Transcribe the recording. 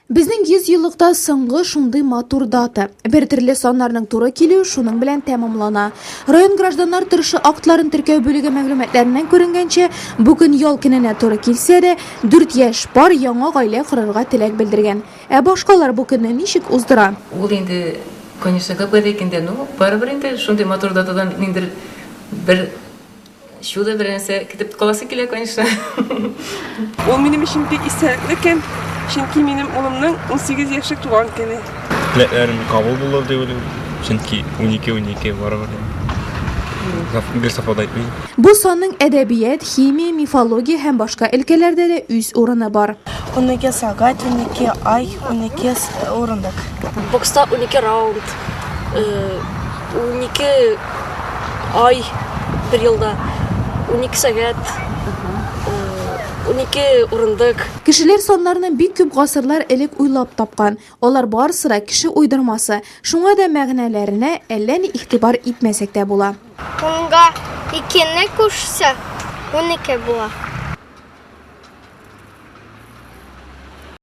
Безнең 100 еллыкта соңгы шундый матур дата. Бер төрле саннарның туры килү шуның белән тәмамлана. Район гражданнар тырышы актларын теркәү бүлеге мәгълүматларыннан күренгәнчә, бүген ял көненә туры килсә дә, 4 яшь пар яңа гаилә корырга теләк белдергән. Ә башкалар бу көнне ничек уздыра? Ул инде, конечно, капкада икәндә, ну, барыбер инде шундый матур датадан ниндер бер чудо беренсе китеп каласы килә, конечно. Ул минем өчен бик истәлекле көн, чөнки минем улымның 18 яшьлек туган көне. Теләкләрем кабул булыр дип уйлыйм, чөнки 12 барыбер. Бер сафада әйтмим. Бу санның әдәбият, химия, мифология һәм башка өлкәләрдә дә үз урыны бар. 12 сәгать, 12 ай, 12 урындык. Бокста 12 раунд, 12 ай bir yılda, 12 сәгать, 12 урындык. Кешеләр саннарны бик күп гасырлар элек уйлап тапкан. Алар барысы да кеше уйдырмасы. Шуңа да мәгънәләренә әллә ни игътибар итмәсәк тә була. 10-га 2-не кушса 12 була.